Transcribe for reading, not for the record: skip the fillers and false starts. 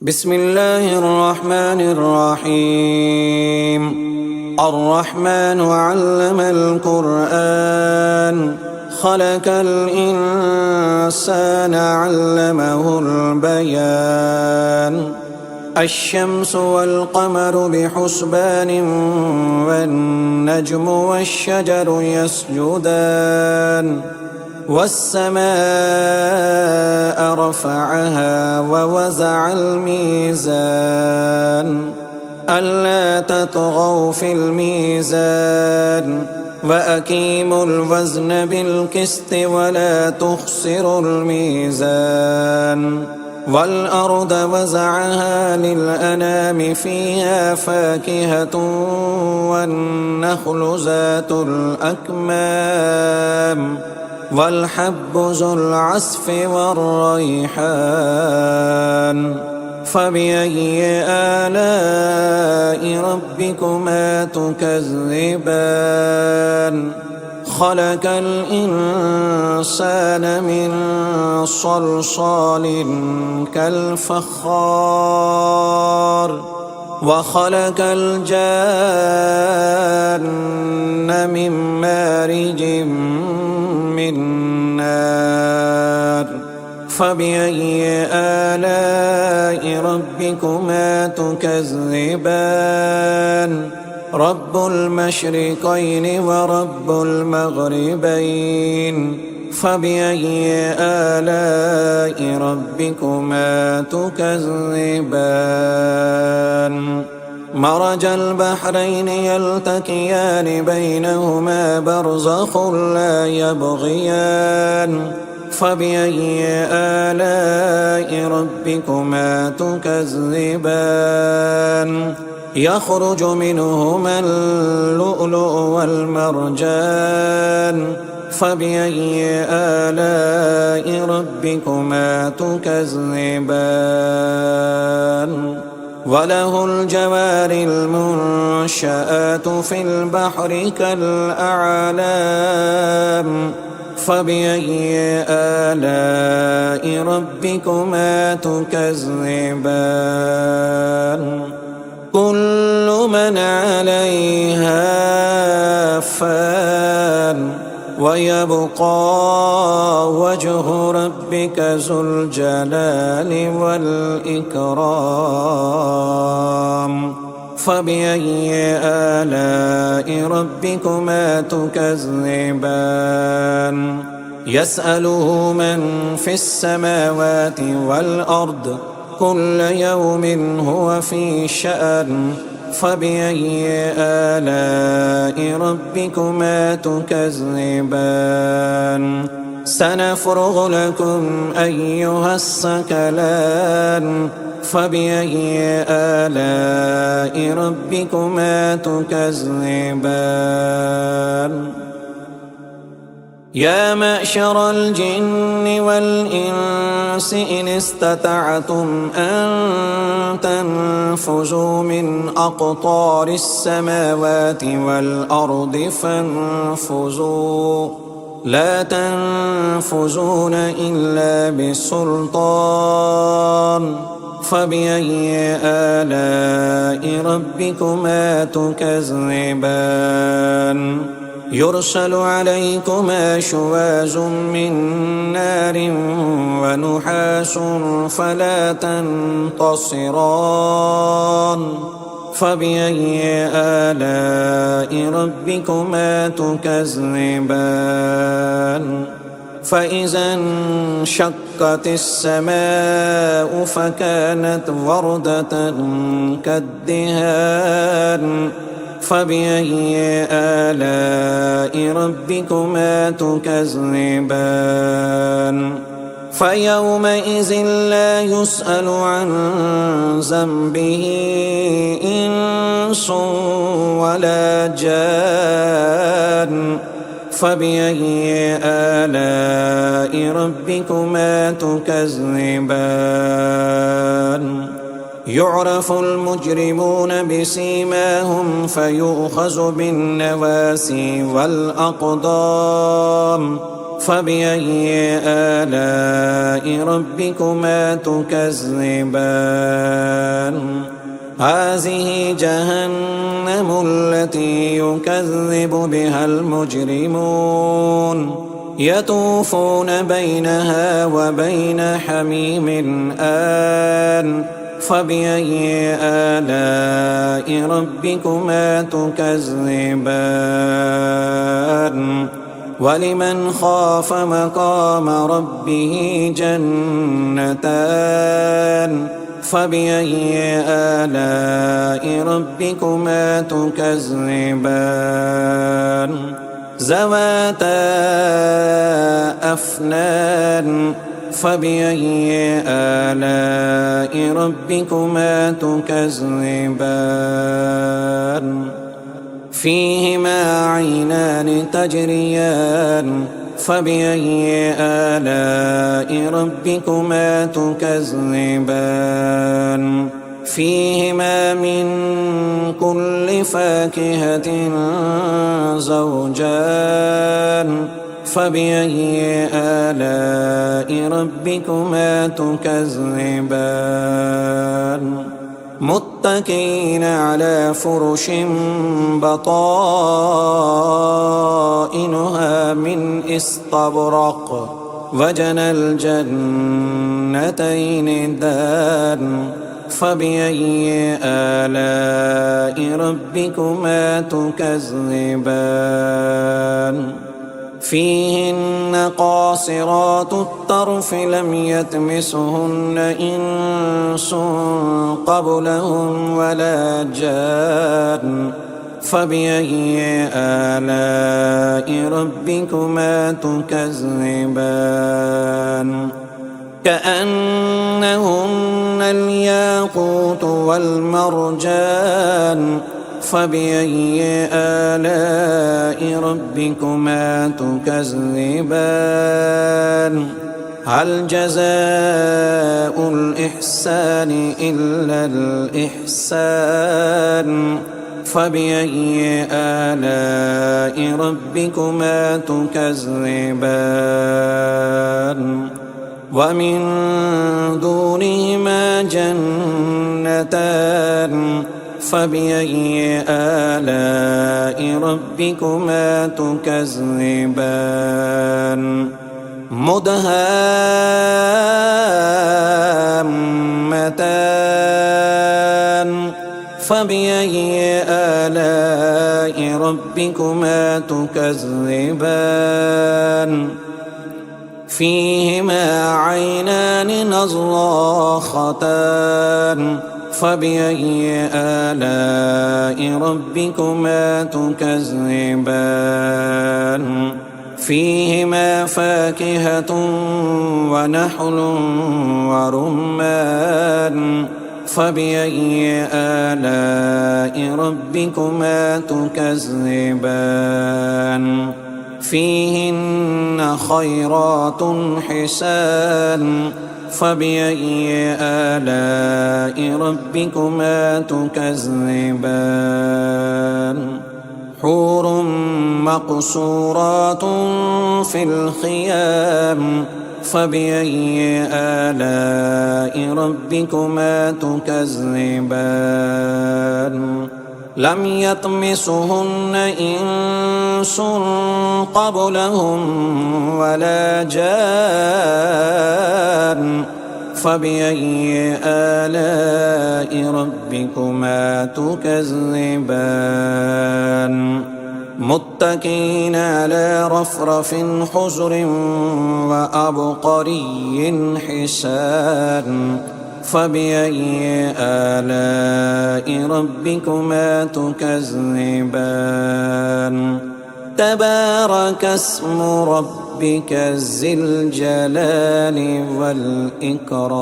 بسم الله الرحمن الرحيم. الرحمن علم القرآن خلق الإنسان علمه البيان. الشمس والقمر بحسبان والنجم والشجر يسجدان والسماء رفعها ووزع الميزان ألا تطغوا في الميزان وأقيموا الوزن بالقسط ولا تخسروا الميزان. والأرض وزعها للأنام فيها فاكهة والنخل ذات الأكمام والحب ذو العصف والريحان. فبأي آلاء ربكما تكذبان؟ خلق الإنسان من صلصال كالفخار وخلق الجان من مارج من نار. فبأي آلاء ربكما تكذبان؟ رب المشرقين ورب المغربين. فبأي آلاء ربكما تكذبان؟ مرج البحرين يلتقيان بينهما برزخ لا يبغيان. فبأي آلاء ربكما تكذبان؟ يخرج منهما اللؤلؤ والمرجان. فبأي آلاء ربكما تكذبان؟ وله الجوار المنشآت في البحر كالأعلام. فبأي آلاء ربكما تكذبان؟ كل من عليها فان ويبقى وجه ربك ذو الجلال والإكرام. فبأي آلاء ربكما تكذبان؟ يسأله من في السماوات والأرض كل يوم هو في شأن. فبأي آلاء ربكما تكذبان؟ سنفرغ لكم أيها الثقلان. فبأي آلاء ربكما تكذبان؟ يا معشر الجن والإنس إن استطعتم أن تنفذوا من أقطار السماوات والأرض فانفذوا لا تنفذون إلا بسلطان. فبأي آلاء ربكما تكذبان؟ يرسل عليكما شواظ من نار ونحاس فلا تنتصران. فبأي آلاء ربكما تكذبان؟ فإذا انشقت السماء فكانت وردة كالدهان. فبأي آلاء ربكما تكذبان؟ فيومئذ لا يسأل عن ذنبه إنس ولا جان. فبأي آلاء ربكما تكذبان؟ يعرف المجرمون بسيماهم فيؤخذ بالنواسي والأقدام. فبأي آلاء ربكما تكذبان هذه جهنم التي يكذب بها المجرمون يطوفون بينها وبين حميم آن فبأي آلاء ربكما تكذبان ولمن خاف مقام ربه جنتان فبأي آلاء ربكما تكذبان ذواتا أفنان فبأي آلاء ربكما تكذبان فيهما عينان تجريان فبأي آلاء ربكما تكذبان فيهما من كل فاكهة زوجان فبأي آلاء ربكما تكذبان متكئين على فرش بطائنها من استبرق وجنى الجنتين دان فبأي آلاء ربكما تكذبان فيهن قاصرات الطرف لم يطمثهن إنس قبلهم ولا جان فبأي آلاء ربكما تكذبان كأنهن الياقوت والمرجان فبأي آلاء ربكما تكذبان هل جزاء الإحسان إلا الإحسان فبأي آلاء ربكما تكذبان ومن دونهما جنتان فبأي آلاء ربكما تكذبان مدهامتان فبأي آلاء ربكما تكذبان فيهما عينان نضاختان فبأي آلاء ربكما تكذبان فيهما فاكهة ونحل ورمان فبأي آلاء ربكما تكذبان فيهن خيرات حسان فبأي آلاء ربكما تكذبان حور مقصورات في الخيام فبأي آلاء ربكما تكذبان لم يطمثهن إنس قبلهم ولا جان فبأي آلاء ربكما تكذبان متكئين على رفرف خضر وعبقري حسان فبأي آلاء ربكما تكذبان تبارك اسم ربك ذي الجلال والإكرام